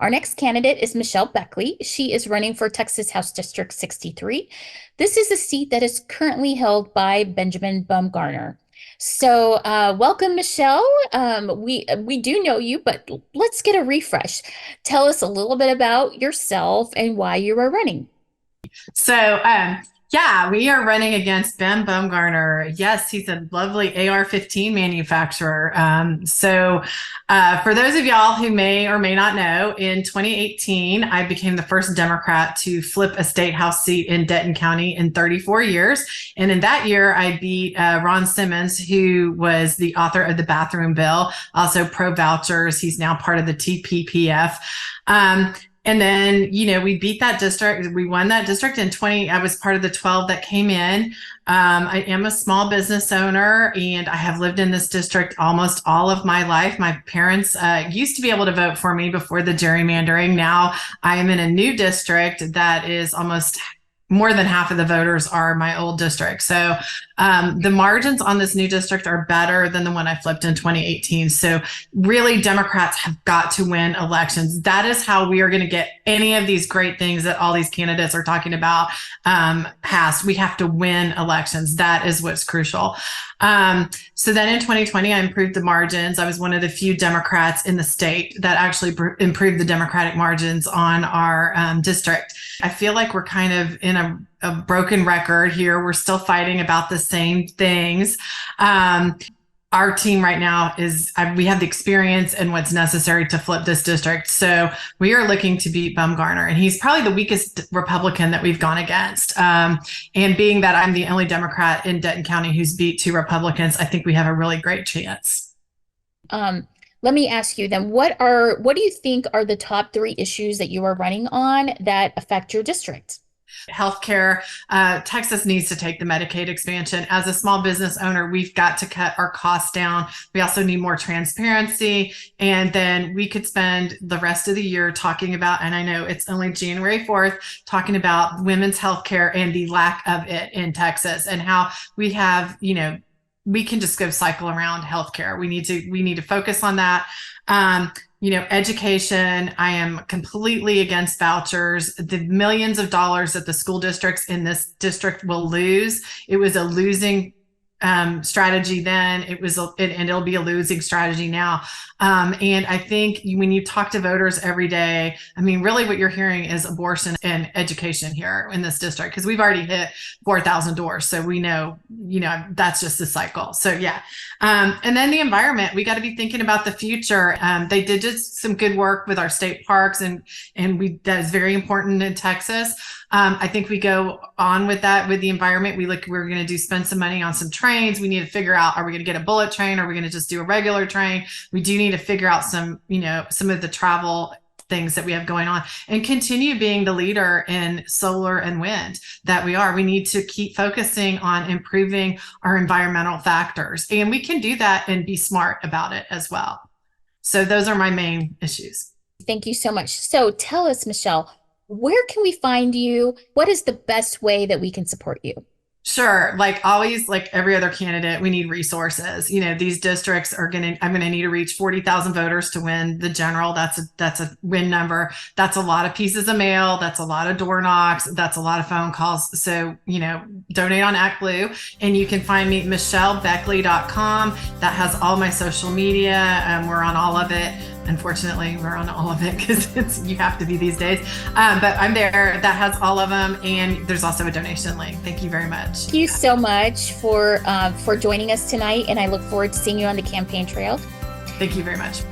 Our next candidate is Michelle Beckley. She is running for Texas House District 63. This is a seat that is currently held by Benjamin Bumgarner. So, welcome, Michelle. We do know you, but let's get a refresh. Tell us a little bit about yourself and why you are running. Yeah, we are running against Ben Bumgarner. Yes, he's a lovely AR-15 manufacturer. For those of y'all who may or may not know, in 2018, I became the first Democrat to flip a state house seat in Denton County in 34 years. And in that year, I beat Ron Simmons, who was the author of the bathroom bill, also pro vouchers. He's now part of the TPPF. And then, we beat that district. We won that district in 20. I was part of the 12 that came in. I am a small business owner and I have lived in this district almost all of my life. My parents used to be able to vote for me before the gerrymandering. Now I am in a new district that is almost more than half of the voters are my old district. So the margins on this new district are better than the one I flipped in 2018. So really, Democrats have got to win elections. That is how we are going to get any of these great things that all these candidates are talking about passed. We have to win elections. That is what's crucial. So then in 2020, I improved the margins. I was one of the few Democrats in the state that actually improved the Democratic margins on our district. I feel like we're kind of in a broken record here. We're still fighting about the same things. Our team right now we have the experience and what's necessary to flip this district. So we are looking to beat Bumgarner, and he's probably the weakest Republican that we've gone against. And being that I'm the only Democrat in Denton County who's beat two Republicans, I think we have a really great chance. Let me ask you then, what do you think are the top 3 issues that you are running on that affect your district? Healthcare. Texas needs to take the Medicaid expansion. As a small business owner, we've got to cut our costs down. We also need more transparency. And then we could spend the rest of the year talking about, and I know it's only January 4th, talking about women's healthcare and the lack of it in Texas and how we have, we can just go cycle around healthcare. We need to focus on that. Education, I am completely against vouchers. The millions of dollars that the school districts in this district will lose. It was a losing strategy then. And it'll be a losing strategy now. And I think when you talk to voters every day, I mean, really what you're hearing is abortion and education here in this district, because we've already hit 4,000 doors. So we know, that's just the cycle. So yeah. And then the environment, we got to be thinking about the future. They did just some good work with our state parks and that is very important in Texas. I think we go on with that with the environment. We're going to spend some money on some trains. We need to figure out, are we going to get a bullet train? Or are we going to just do a regular train? We do need to figure out some of the travel things that we have going on and continue being the leader in solar and wind that we are. We need to keep focusing on improving our environmental factors, and we can do that and be smart about it as well. So those are my main issues. Thank you so much. So tell us, Michelle, where can we find you? What is the best way that we can support you? Sure. Like always, like every other candidate, we need resources. These districts I'm going to need to reach 40,000 voters to win the general. That's a win number. That's a lot of pieces of mail. That's a lot of door knocks. That's a lot of phone calls. So, donate on ActBlue, and you can find me at michellebeckley.com. That has all my social media. We're on all of it. Unfortunately, we're on all of it because you have to be these days. But I'm there. That has all of them. And there's also a donation link. Thank you very much. Thank you so much for joining us tonight. And I look forward to seeing you on the campaign trail. Thank you very much.